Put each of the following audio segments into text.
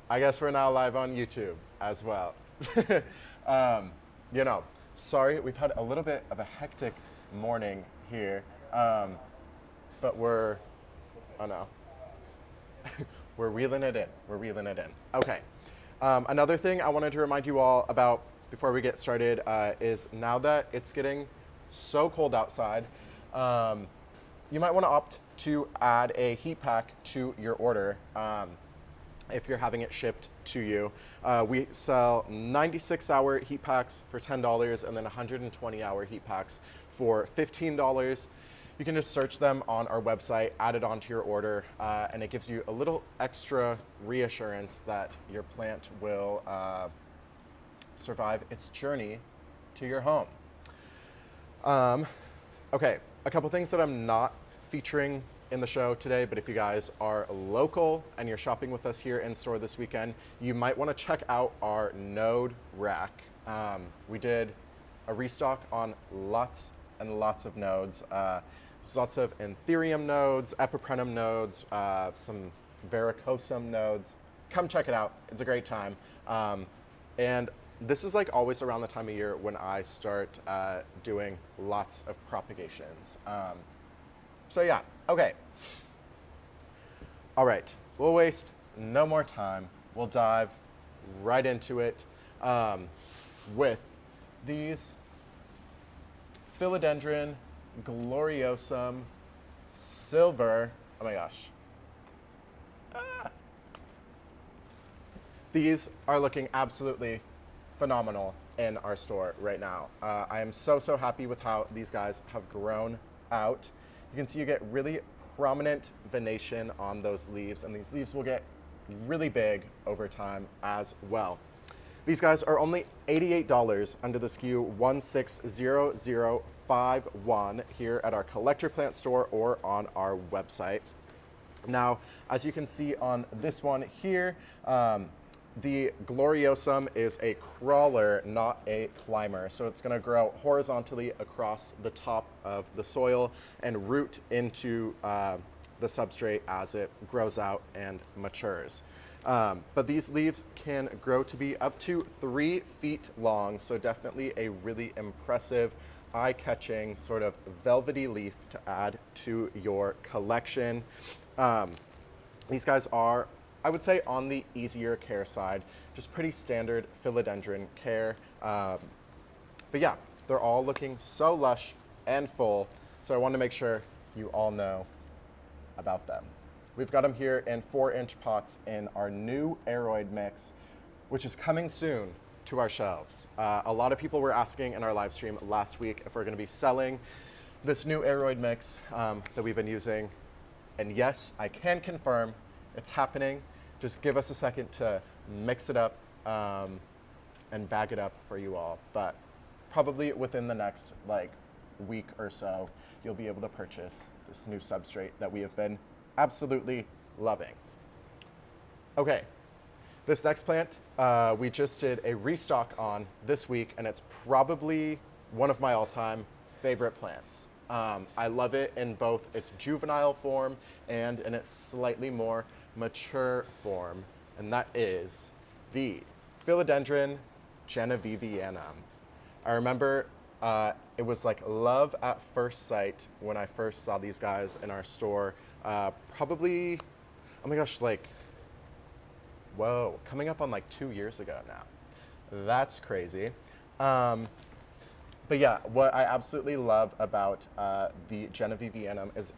I guess we're now live on YouTube as well. You know, sorry, we've had a little bit of a hectic morning here, but we're, oh no, we're reeling it in. We're reeling it in. Okay. Another thing I wanted to remind you all about before we get started is now that it's getting so cold outside, you might want to opt to add a heat pack to your order if you're having it shipped to you. We sell 96-hour heat packs for $10 and then 120-hour heat packs for $15. You can just search them on our website, add it onto your order, and it gives you a little extra reassurance that your plant will survive its journey to your home. Okay, a couple things that I'm not featuring in the show today, but if you guys are local and you're shopping with us here in store this weekend, you might want to check out our node rack. We did a restock on lots and lots of nodes. There's lots of Anthurium nodes, Epiprenum nodes, some Variegated nodes. Come check it out. It's a great time. And this is like always around the time of year when I start doing lots of propagations. So yeah, okay. All right, we'll waste no more time. We'll dive right into it with these Philodendron Gloriosum silver. Oh my gosh. These are looking absolutely phenomenal in our store right now. I am so happy with how these guys have grown out. You can see you get really prominent venation on those leaves, and these leaves will get really big over time as well. These guys are only $88 under the SKU 160051 here at our collector plant store or on our website. Now, as you can see on this one here, the Gloriosum is a crawler, not a climber. So it's gonna grow horizontally across the top of the soil and root into the substrate as it grows out and matures. But these leaves can grow to be up to 3 feet long. So definitely a really impressive, eye-catching sort of velvety leaf to add to your collection. These guys are, I would say, on the easier care side, just pretty standard philodendron care. But yeah, they're all looking so lush and full. So I want to make sure you all know about them. We've got them here in 4-inch pots in our new aroid mix, which is coming soon to our shelves. A lot of people were asking in our live stream last week if we're going to be selling this new aroid mix that we've been using. And yes, I can confirm it's happening. Just give us a second to mix it up and bag it up for you all. But probably within the next week or so, you'll be able to purchase this new substrate that we have been absolutely loving. Okay, this next plant we just did a restock on this week, and it's probably one of my all-time favorite plants. I love it in both its juvenile form and in its slightly more mature form, and that is the Philodendron Viviana. I remember it was like love at first sight when I first saw these guys in our store, probably, oh my gosh, whoa, coming up on 2 years ago now. That's crazy. But yeah, what I absolutely love about the Viviana is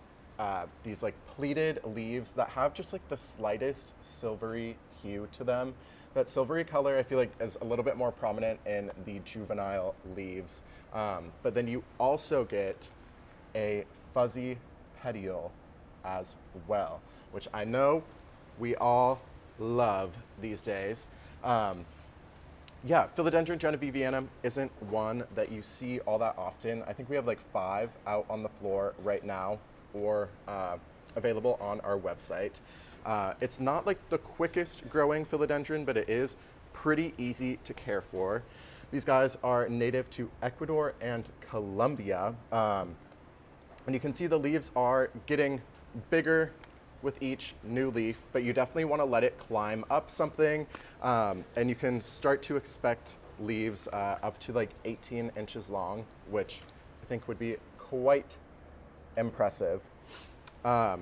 these pleated leaves that have just the slightest silvery hue to them. That silvery color I feel like is a little bit more prominent in the juvenile leaves. But then you also get a fuzzy petiole as well, which I know we all love these days. Yeah, Philodendron Viviana isn't one that you see all that often. I think we have 5 out on the floor right now or available on our website. It's not the quickest growing philodendron, but it is pretty easy to care for. These guys are native to Ecuador and Colombia. And you can see the leaves are getting bigger with each new leaf, but you definitely want to let it climb up something, and you can start to expect leaves up to like 18 inches long, which I think would be quite impressive. Let's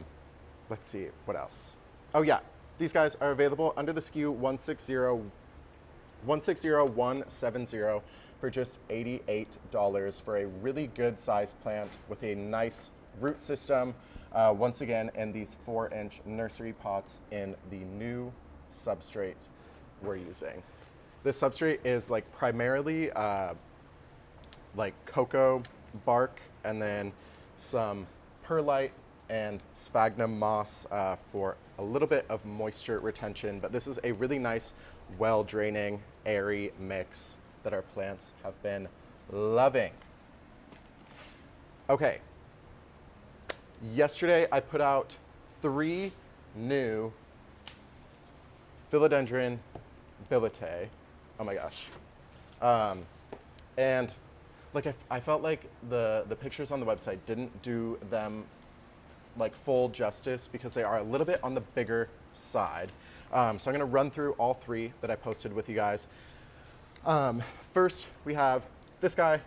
see, what else? Oh yeah, these guys are available under the SKU 160170 for just $88 for a really good size plant with a nice root system. Once again, in these 4-inch nursery pots in the new substrate we're using. This substrate is like primarily like cocoa bark and then some perlite and sphagnum moss for a little bit of moisture retention, but this is a really nice, well-draining, airy mix that our plants have been loving. Okay, yesterday I put out 3 new Philodendron Ability. Oh my gosh. And like I felt like the pictures on the website didn't do them like full justice because they are a little bit on the bigger side. So I'm gonna run through all 3 that I posted with you guys. First, we have this guy,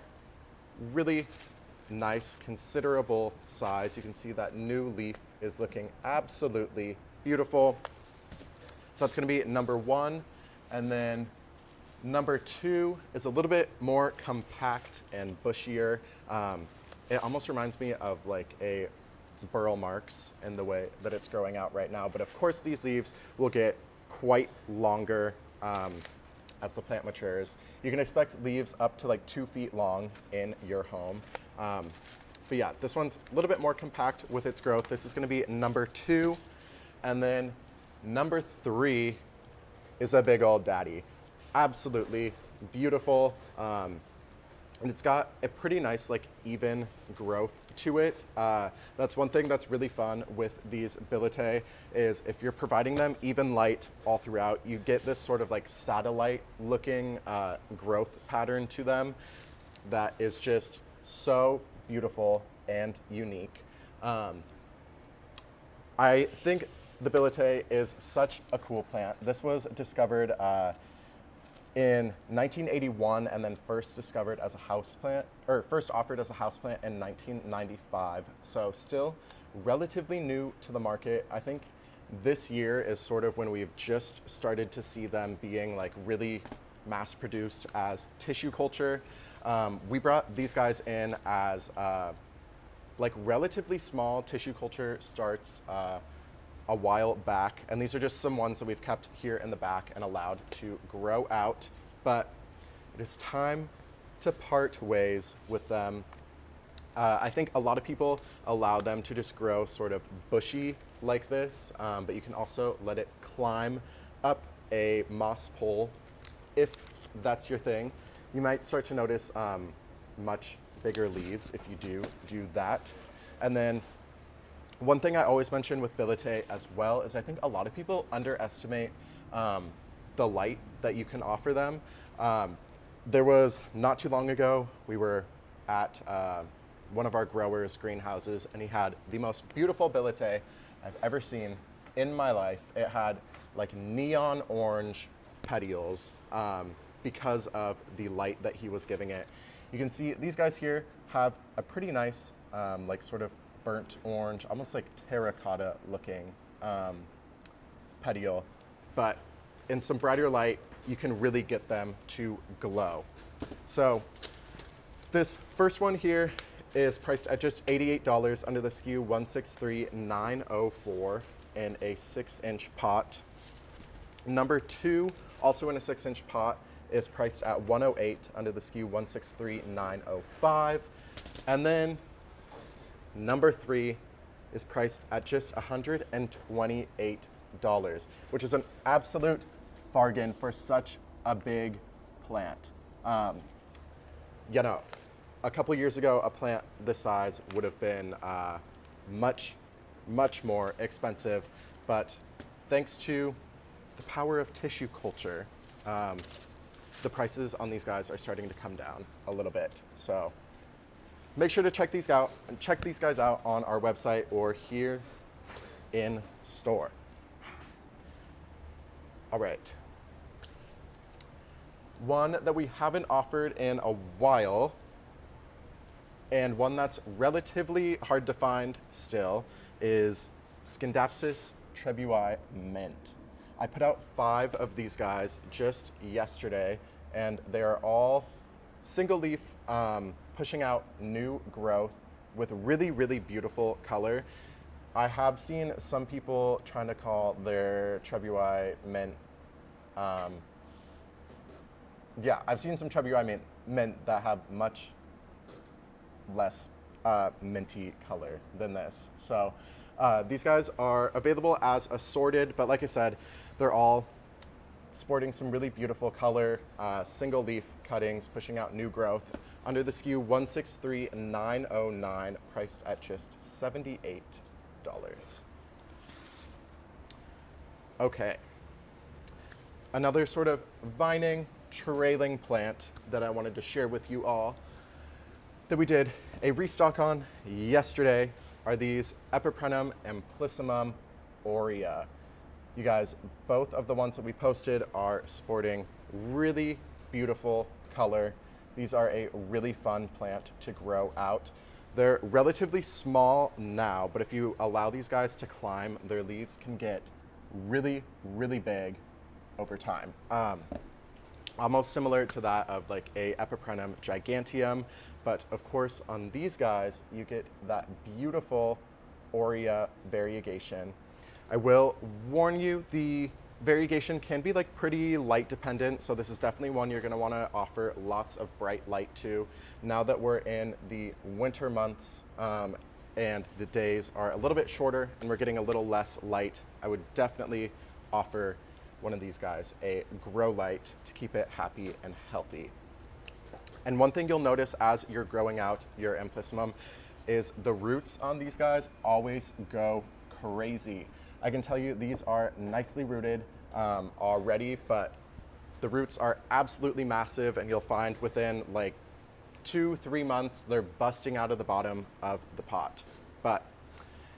really nice, considerable size. You can see that new leaf is looking absolutely beautiful. So that's gonna be number 1. And then number 2 is a little bit more compact and bushier. It almost reminds me of like a burl marks in the way that it's growing out right now. But of course, these leaves will get quite longer as the plant matures. You can expect leaves up to like 2 feet long in your home. But yeah, this one's a little bit more compact with its growth. This is gonna be number 2. And then number 3 is a big old daddy. Absolutely beautiful. And it's got a pretty nice, like, even growth to it. That's one thing that's really fun with these Ability is if you're providing them even light all throughout, you get this sort of like satellite looking growth pattern to them that is just so beautiful and unique. I think the Ability is such a cool plant. This was discovered in 1981 and then first discovered as a houseplant, or first offered as a houseplant in 1995. So still relatively new to the market. I think this year is sort of when we've just started to see them being like really mass produced as tissue culture. We brought these guys in as like relatively small tissue culture starts a while back, and these are just some ones that we've kept here in the back and allowed to grow out, but it is time to part ways with them. I think a lot of people allow them to just grow sort of bushy like this, but you can also let it climb up a moss pole if that's your thing. You might start to notice much bigger leaves if you do that. And then one thing I always mention with Ability as well is I think a lot of people underestimate the light that you can offer them. There was not too long ago, we were at one of our growers' greenhouses, and he had the most beautiful Ability I've ever seen in my life. It had like neon orange petioles because of the light that he was giving it. You can see these guys here have a pretty nice like sort of burnt orange, almost like terracotta looking petiole, but in some brighter light, you can really get them to glow. So this first one here is priced at just $88 under the SKU 163904 in a 6-inch pot. Number 2, also in a 6-inch pot, is priced at $108 under the SKU 163905. And then number 3 is priced at just $128, which is an absolute bargain for such a big plant. You know, a couple years ago, a plant this size would have been much more expensive, but thanks to the power of tissue culture, the prices on these guys are starting to come down a little bit. So make sure to check these guys out on our website or here in store. All right. One that we haven't offered in a while, and one that's relatively hard to find still, is Skindapsis trebui mint. I put out 5 of these guys just yesterday, and they are all single leaf, pushing out new growth with really, really beautiful color. I have seen some people trying to call their trebui mint. Yeah, I've seen some trebui mint that have much less minty color than this. So these guys are available as assorted, but like I said, they're all sporting some really beautiful color, single leaf cuttings, pushing out new growth under the SKU 163909, priced at just $78. Okay. Another sort of vining, trailing plant that I wanted to share with you all that we did a restock on yesterday are these Epiprenum and Plesimum orea. You guys, both of the ones that we posted are sporting really beautiful color. These are a really fun plant to grow out. They're relatively small now, but if you allow these guys to climb, their leaves can get really, really big over time. Almost similar to that of like a Epiprenum giganteum, but of course on these guys, you get that beautiful orea variegation. I will warn you, the variegation can be like pretty light dependent, so this is definitely one you're gonna wanna offer lots of bright light to. Now that we're in the winter months and the days are a little bit shorter and we're getting a little less light, I would definitely offer one of these guys a grow light to keep it happy and healthy. And one thing you'll notice as you're growing out your Plesimum is the roots on these guys always go crazy. I can tell you these are nicely rooted already, but the roots are absolutely massive, and you'll find within like 2-3 months they're busting out of the bottom of the pot. But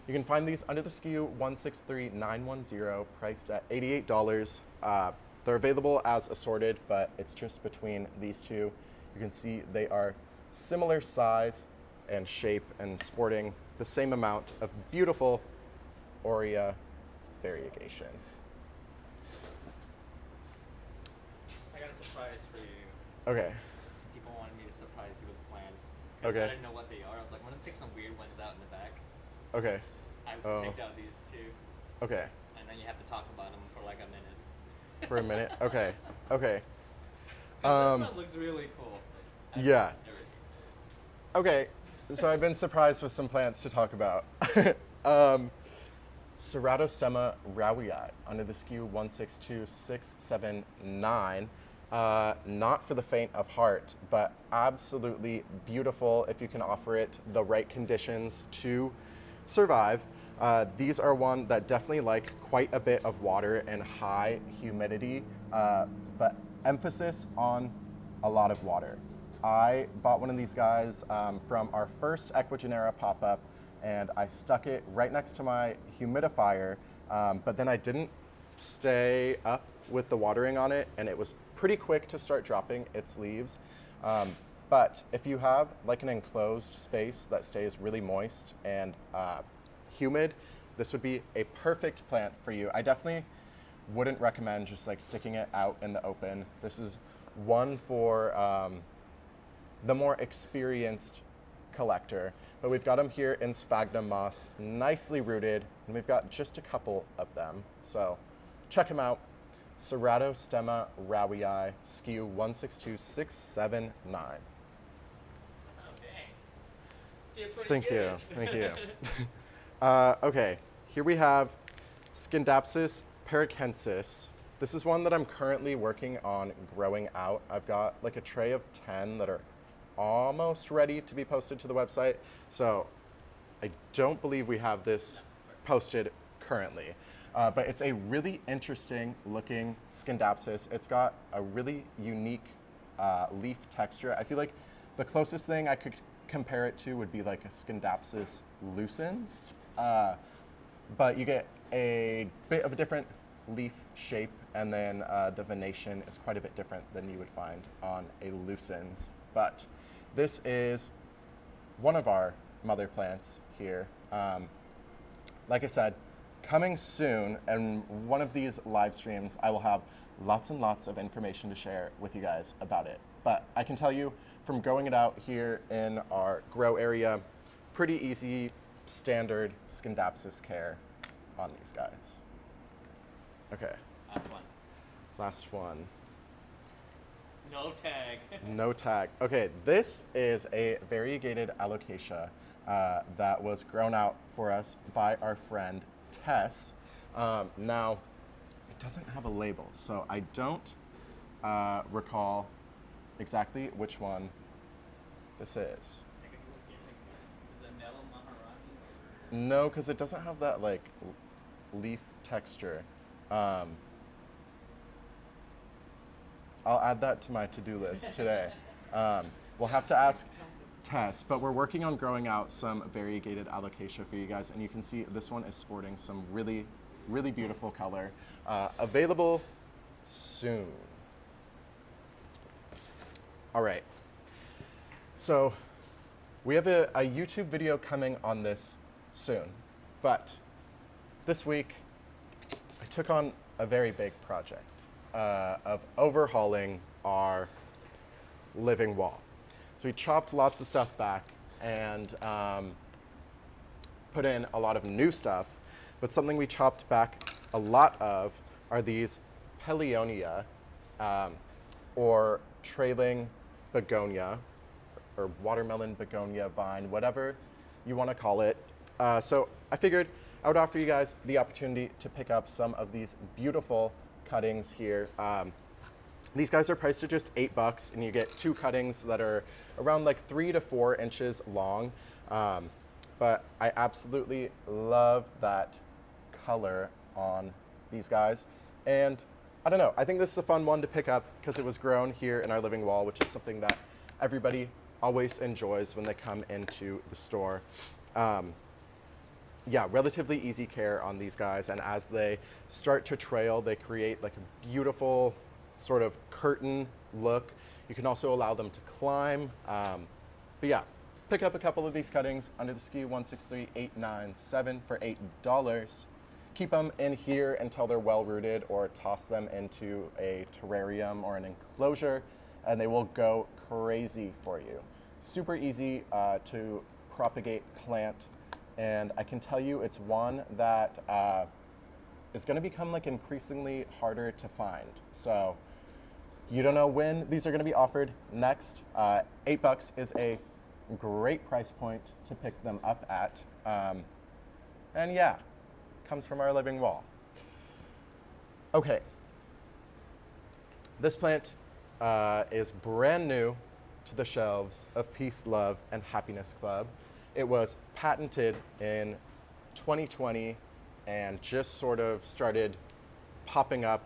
you can find these under the SKU 163910, priced at $88. They're available as assorted, but it's just between these two. You can see they are similar size and shape and sporting the same amount of beautiful orea variegation. I got a surprise for you. Okay. People wanted me to surprise you with plants. Okay. I didn't know what they are. I was like, I'm going to pick some weird ones out in the back. Okay. I picked out these 2. Okay. And then you have to talk about them for like a minute. For a minute? Okay. Okay. This one looks really cool. Yeah. Never seen. Okay. So I've been surprised with some plants to talk about. Serato stemma raui under the SKU 162679. Not for the faint of heart, but absolutely beautiful if you can offer it the right conditions to survive. These are one that definitely like quite a bit of water and high humidity, but emphasis on a lot of water. I bought one of these guys from our first Equigenera pop-up, and I stuck it right next to my humidifier, but then I didn't stay up with the watering on it, and it was pretty quick to start dropping its leaves. But if you have like an enclosed space that stays really moist and humid, this would be a perfect plant for you. I definitely wouldn't recommend just like sticking it out in the open. This is one for the more experienced collector, but we've got them here in sphagnum moss, nicely rooted, and we've got just a couple of them. So check them out. Serato stemma raui, SKU 162679. Thank you. Thank you. Okay, here we have Skindapsis parakensis. This is one that I'm currently working on growing out. I've got like a tray of 10 that are almost ready to be posted to the website. So I don't believe we have this posted currently, but it's a really interesting looking Skindapsis. It's got a really unique leaf texture. I feel like the closest thing I could compare it to would be like a Skindapsis lucens. but you get a bit of a different leaf shape, and then the venation is quite a bit different than you would find on a Lucens. But this is one of our mother plants here. Like I said, coming soon, and one of these live streams, I will have lots and lots of information to share with you guys about it. But I can tell you from growing it out here in our grow area, pretty easy, standard Skindapsis care on these guys. Okay, Last one. last one. No tag. No tag. Okay, this is a variegated alocasia that was grown out for us by our friend Tess. Now, it doesn't have a label, so I don't recall exactly which one this is. Take a good guess. Is it Mellow Maharani? No, because it doesn't have that like leaf texture. I'll add that to my to-do list today. We'll have to ask Tess, but we're working on growing out some variegated alocasia for you guys, and you can see this one is sporting some really, really beautiful color. Available soon. All right. So we have a YouTube video coming on this soon, but this week I took on a very big project of overhauling our living wall. So we chopped lots of stuff back and put in a lot of new stuff, but something we chopped back a lot of are these Peleonia or trailing begonia or watermelon begonia vine, whatever you want to call it. So I figured I would offer you guys the opportunity to pick up some of these beautiful cuttings here. These guys are priced at just $8, and you get 2 cuttings that are around like 3 to 4 inches long. But I absolutely love that color on these guys. And I don't know, I think this is a fun one to pick up because it was grown here in our living wall, which is something that everybody always enjoys when they come into the store. Yeah, relatively easy care on these guys, and as they start to trail, they create like a beautiful sort of curtain look. You can also allow them to climb. But yeah, pick up a couple of these cuttings under the SKU 163897 for $8. Keep them in here until they're well rooted, or toss them into a terrarium or an enclosure, and they will go crazy for you. Super easy to propagate plant. And I can tell you it's one that is going to become like increasingly harder to find. So you don't know when these are going to be offered next. $8 is a great price point to pick them up at. And yeah, comes from our living wall. Okay, this plant is brand new to the shelves of Peace, Love, and Happiness Club. It was patented in 2020 and just sort of started popping up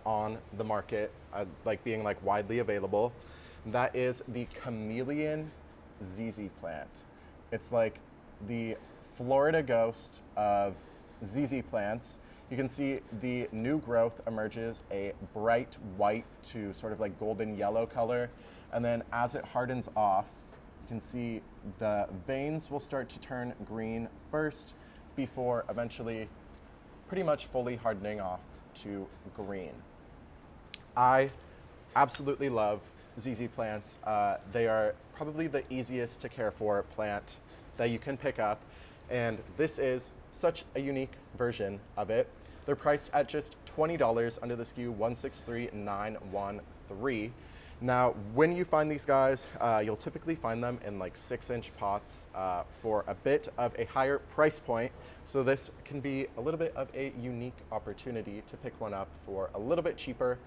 on the market, like being like widely available. That is the Chameleon ZZ plant. It's like the Florida ghost of ZZ plants. You can see the new growth emerges a bright white to sort of like golden yellow color. And then as it hardens off, you can see the veins will start to turn green first before eventually pretty much fully hardening off to green. I absolutely love ZZ plants. They are probably the easiest to care for plant that you can pick up, and this is such a unique version of it. They're priced at just $20 under the SKU 163913. Now, when you find these guys, you'll typically find them in like 6-inch pots for a bit of a higher price point. So this can be a little bit of a unique opportunity to pick one up for a little bit cheaper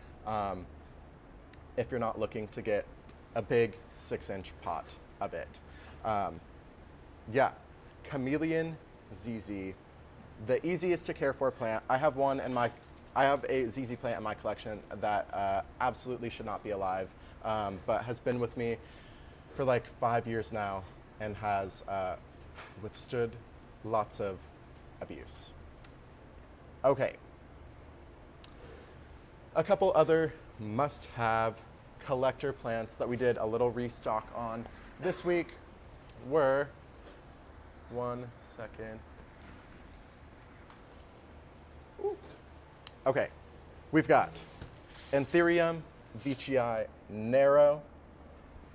if you're not looking to get a big 6-inch pot of it. Yeah, Chameleon ZZ, the easiest to care for plant. I have a ZZ plant in my collection that absolutely should not be alive, but has been with me for like 5 years now and has withstood lots of abuse. Okay. A couple other must-have collector plants that we did a little restock on this week were, one second. Ooh. Okay, we've got Anthurium VGI Narrow,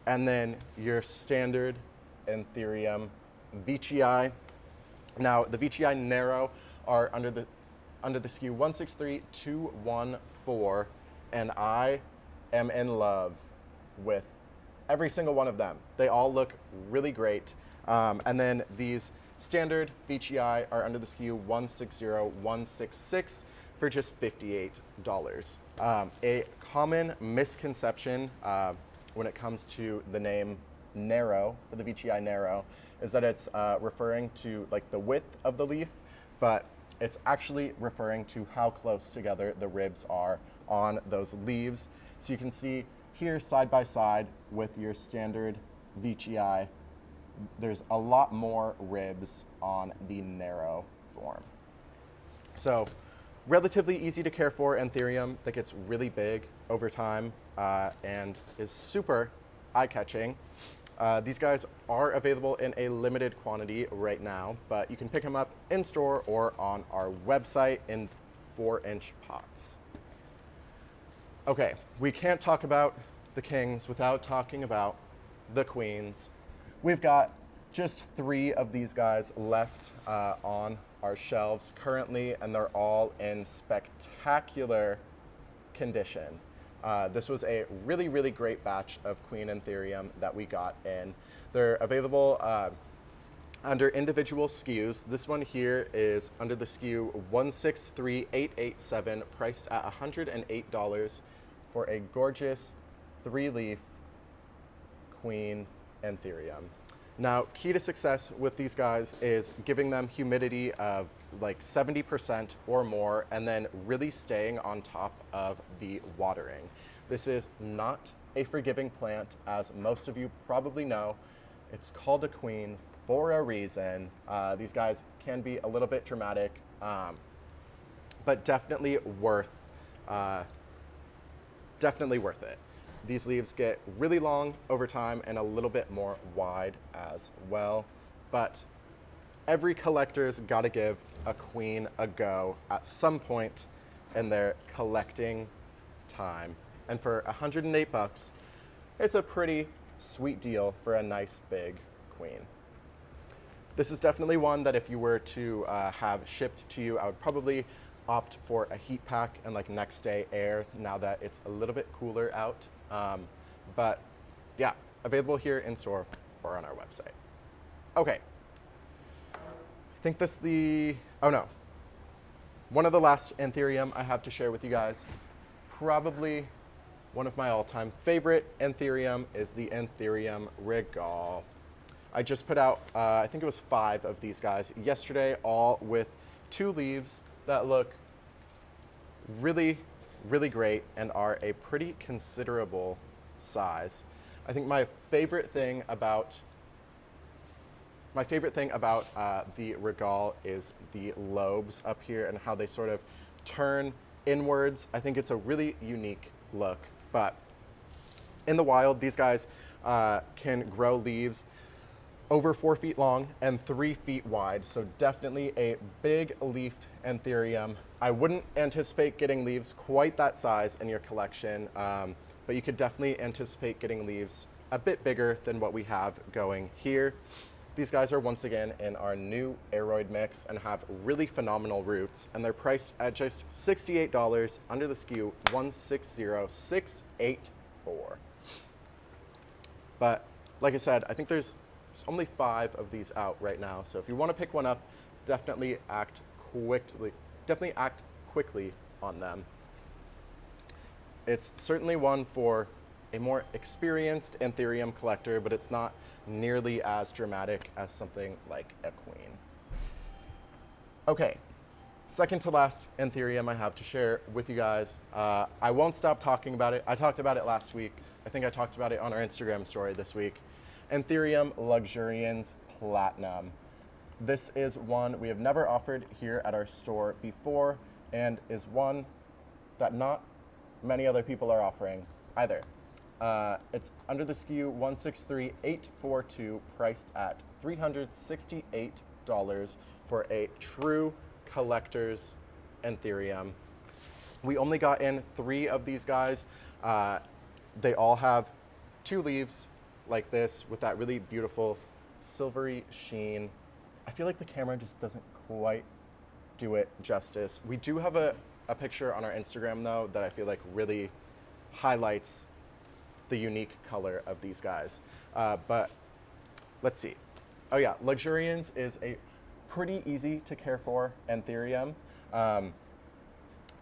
and then your standard Anthurium VGI. Now, the VGI Narrow are under the SKU 163214, and I am in love with every single one of them. They all look really great. And then these standard VGI are under the SKU 160166 for just $58. A common misconception when it comes to the name Narrow, for the VGI Narrow, is that it's referring to like the width of the leaf, but it's actually referring to how close together the ribs are on those leaves. So you can see here side by side with your standard VGI, there's a lot more ribs on the Narrow form. So relatively easy to care for Anthurium that gets really big over time and is super eye-catching. These guys are available in a limited quantity right now, but you can pick them up in store or on our website in 4-inch pots. Okay, we can't talk about the kings without talking about the queens. We've got just 3 of these guys left on our shelves currently, and they're all in spectacular condition. This was a really, really great batch of Queen Anthurium that we got in. They're available under individual SKUs. This one here is under the SKU 163887, priced at $108 for a gorgeous 3-leaf Queen Anthurium. Now, key to success with these guys is giving them humidity of like 70% or more, and then really staying on top of the watering. This is not a forgiving plant, as most of you probably know. It's called a queen for a reason. These guys can be a little bit dramatic, but definitely worth it. These leaves get really long over time and a little bit more wide as well, but every collector's got to give a queen a go at some point in their collecting time. And for $108, it's a pretty sweet deal for a nice big queen. This is definitely one that if you were to have shipped to you, I would probably opt for a heat pack and like next day air now that it's a little bit cooler out. But yeah, available here in store or on our website. Okay. I think that's one of the last Anthurium I have to share with you guys. Probably one of my all-time favorite Anthurium is the Anthurium Regal. I just put out, I think it was 5 of these guys yesterday, all with 2 leaves that look really, really great and are a pretty considerable size. I think my favorite thing about the Regal is the lobes up here and how they sort of turn inwards. I think it's a really unique look, but in the wild, these guys can grow leaves over 4 feet long and 3 feet wide, so definitely a big leafed Anthurium. I wouldn't anticipate getting leaves quite that size in your collection, but you could definitely anticipate getting leaves a bit bigger than what we have going here. These guys are once again in our new aroid mix and have really phenomenal roots, and they're priced at just $68 under the SKU 160684. But like I said, I think there's only 5 of these out right now, so if you want to pick one up, definitely act quickly on them. It's certainly one for a more experienced Anthurium collector, but it's not nearly as dramatic as something like a queen. Okay, second to last Anthurium I have to share with you guys. I won't stop talking about it. I talked about it last week. I think I talked about it on our Instagram story this week. Anthurium Luxurians Platinum. This is one we have never offered here at our store before, and is one that not many other people are offering either. It's under the SKU 163842, priced at $368 for a true collector's Anthurium. We only got in 3 of these guys. They all have 2 leaves like this with that really beautiful silvery sheen. I feel like the camera just doesn't quite do it justice. We do have a picture on our Instagram though that I feel like really highlights the unique color of these guys. But let's see. Oh yeah, Luxurians is a pretty easy to care for Anthurium.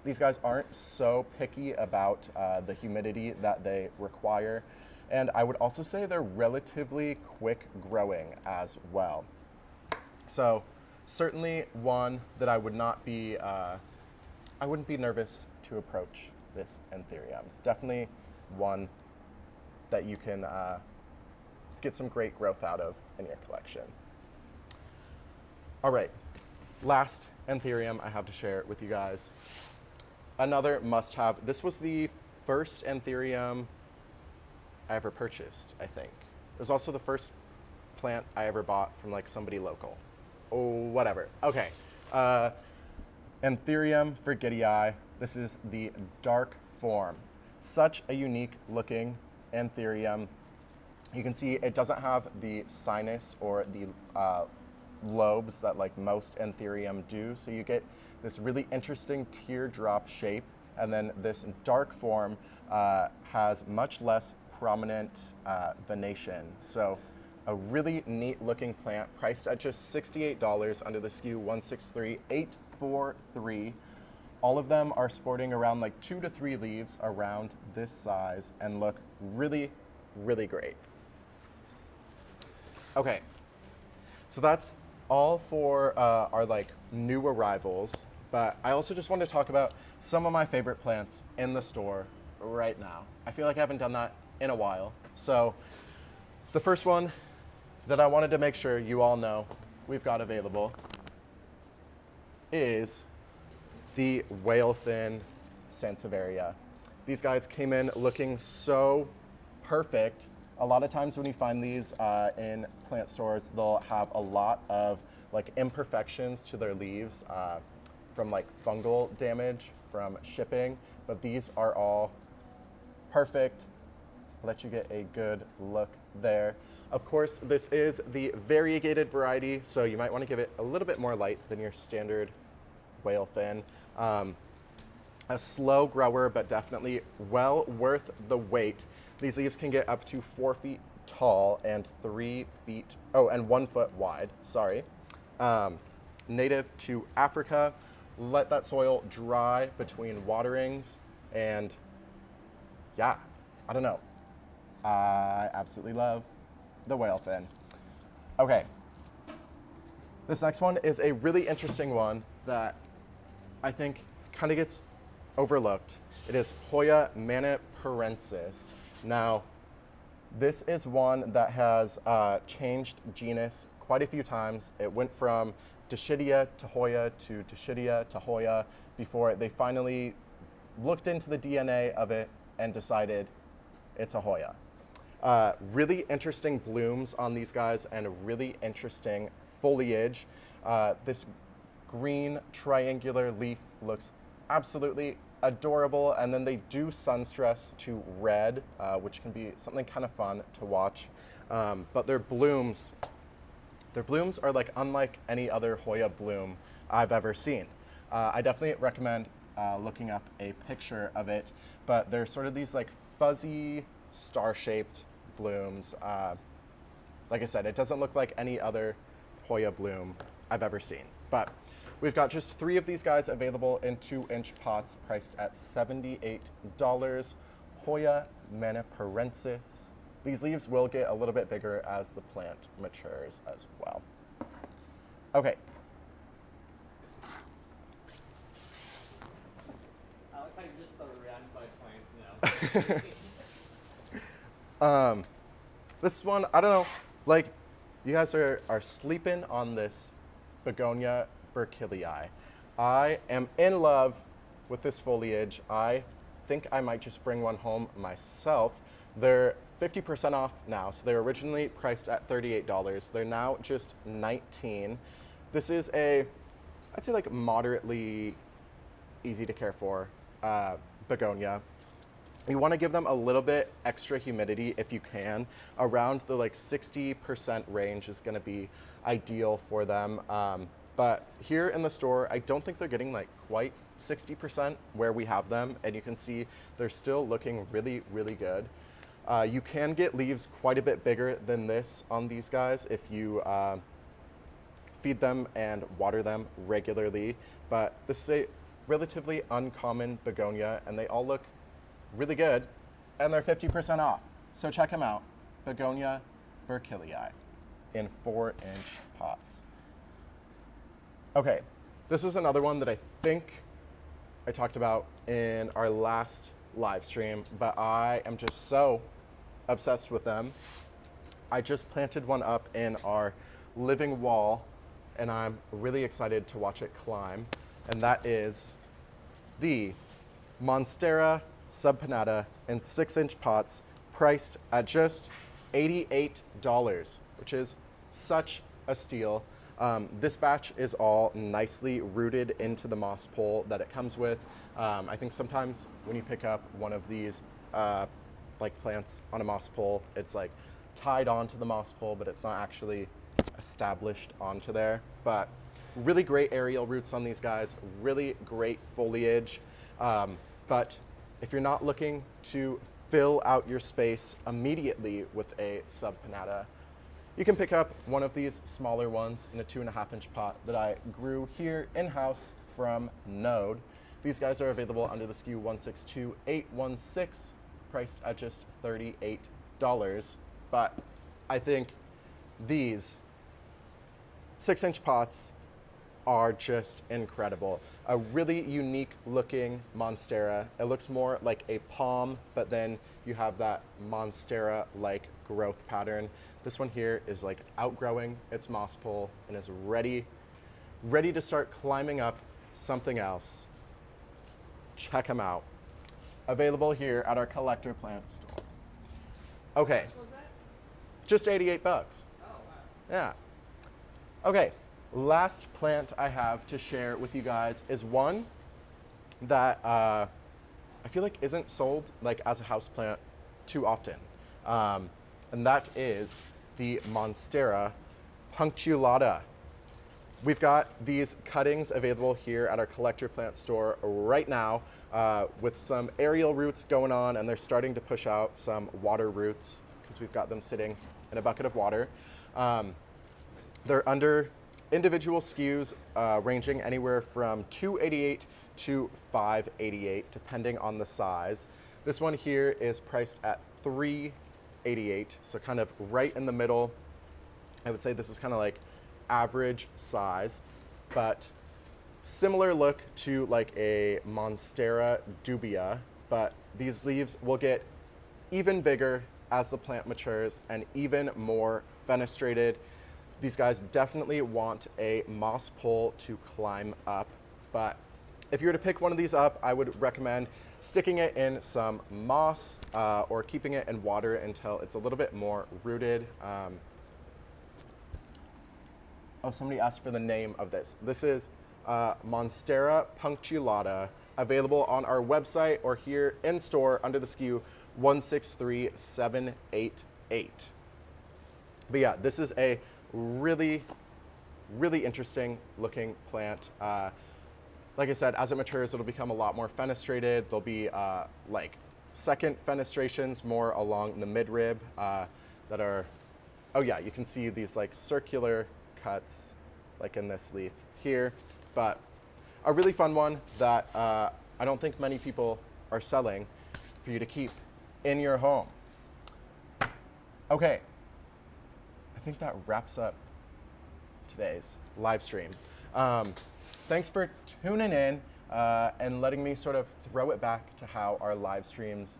These guys aren't so picky about the humidity that they require. And I would also say they're relatively quick growing as well. So certainly one that I would not be, I wouldn't be nervous to approach this Anthurium. Definitely one that you can get some great growth out of in your collection. All right, last Anthurium I have to share with you guys. Another must-have. This was the first Anthurium I ever purchased, I think. It was also the first plant I ever bought from like somebody local. Oh, whatever. Okay. Anthurium VGI. This is the dark form. Such a unique looking Anthurium. You can see it doesn't have the sinus or the lobes that like most Anthurium do. So you get this really interesting teardrop shape, and then this dark form has much less prominent venation. So a really neat looking plant, priced at just $68 under the SKU 163843. All of them are sporting around like 2 to 3 leaves around this size and look really, really great. Okay, so that's all for our like new arrivals, but I also just want to talk about some of my favorite plants in the store right now. I feel like I haven't done that in a while. So the first one that I wanted to make sure you all know we've got available is the whale fin Sansevieria. These guys came in looking so perfect. A lot of times when you find these in plant stores, they'll have a lot of like imperfections to their leaves from like fungal damage from shipping, but these are all perfect. I'll let you get a good look there. Of course, this is the variegated variety, so you might want to give it a little bit more light than your standard whale fin. A slow grower, but definitely well worth the wait. These leaves can get up to 4 feet tall and 3 feet, and 1 foot wide, sorry. Native to Africa. Let that soil dry between waterings, and yeah, I don't know. I absolutely love the whale fin. Okay, this next one is a really interesting one that I think kind of gets overlooked. It is Hoya Menaperensis. Now, this is one that has changed genus quite a few times. It went from Dischidia to Hoya to Dischidia to Hoya before they finally looked into the DNA of it and decided it's a Hoya. Really interesting blooms on these guys and really interesting foliage. This green triangular leaf looks absolutely adorable, and then they do sun stress to red, which can be something kind of fun to watch. But their blooms are like unlike any other Hoya bloom I've ever seen. I definitely recommend looking up a picture of it, but they're sort of these like fuzzy star-shaped blooms. Like I said, it doesn't look like any other Hoya bloom I've ever seen. But we've got just 3 of these guys available in 2-inch pots, priced at $78. Hoya Menaperensis. These leaves will get a little bit bigger as the plant matures as well. Okay. I like how you're just surrounded by plants now. This one, I don't know, like, you guys are sleeping on this Begonia Berkeley Eye. I am in love with this foliage. I think I might just bring one home myself. They're 50% off now, so they're originally priced at $38. They're now just $19. This is a, I'd say like moderately easy to care for begonia. You want to give them a little bit extra humidity if you can. Around the like 60% range is going to be ideal for them. But here in the store, I don't think they're getting like quite 60% where we have them. And you can see they're still looking really, really good. You can get leaves quite a bit bigger than this on these guys if you feed them and water them regularly. But this is a relatively uncommon begonia, and they all look really good, and they're 50% off. So check them out, Begonia Berkeley Eye in 4-inch pots. Okay, this was another one that I think I talked about in our last live stream, but I am just so obsessed with them. I just planted one up in our living wall, and I'm really excited to watch it climb, and that is the Monstera Subpanata in 6-inch pots, priced at just $88, which is such a steal. This batch is all nicely rooted into the moss pole that it comes with. I think sometimes when you pick up one of these like plants on a moss pole, it's like tied onto the moss pole, but it's not actually established onto there. But really great aerial roots on these guys, really great foliage. But if you're not looking to fill out your space immediately with a subpanata, you can pick up one of these smaller ones in a 2.5-inch pot that I grew here in-house from Node. These guys are available under the SKU 162816, priced at just $38. But I think these 6-inch pots are just incredible. A really unique looking Monstera. It looks more like a palm, but then you have that Monstera-like growth pattern. This one here is like outgrowing its moss pole and is ready to start climbing up something else. Check them out. Available here at our collector plant store. Okay. What was that? Just 88 bucks. Oh, wow. Yeah. Okay. Last plant I have to share with you guys is one that I feel like isn't sold like as a house plant too often, and that is the Monstera punctualata. We've got these cuttings available here at our collector plant store right now with some aerial roots going on, and they're starting to push out some water roots because we've got them sitting in a bucket of water. They're under individual SKUs ranging anywhere from $288 to $588 depending on the size. This one here is priced at $388, so kind of right in the middle. I would say this is kind of like average size, but similar look to like a Monstera dubia, but these leaves will get even bigger as the plant matures and even more fenestrated. These guys definitely want a moss pole to climb up, but if you were to pick one of these up, I would recommend sticking it in some moss or keeping it in water until it's a little bit more rooted. Oh, somebody asked for the name of this. This is Monstera punctualata, available on our website or here in store under the SKU 163788. But yeah, this is a really interesting looking plant. Like I said, as it matures, it'll become a lot more fenestrated. There'll be like second fenestrations more along the midrib that are, oh yeah, you can see these like circular cuts like in this leaf here, but a really fun one that I don't think many people are selling for you to keep in your home. Okay. I think that wraps up today's live stream. Thanks for tuning in and letting me sort of throw it back to how our live streams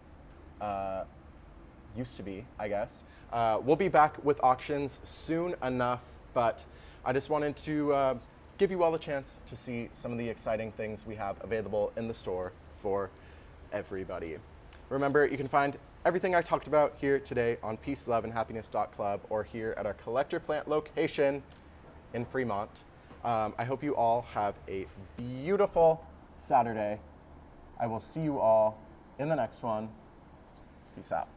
used to be, I guess. We'll be back with auctions soon enough, but I just wanted to give you all a chance to see some of the exciting things we have available in the store for everybody. Remember, you can find everything I talked about here today on peaceloveandhappiness.club or here at our collector plant location in Fremont. I hope you all have a beautiful Saturday. I will see you all in the next one. Peace out.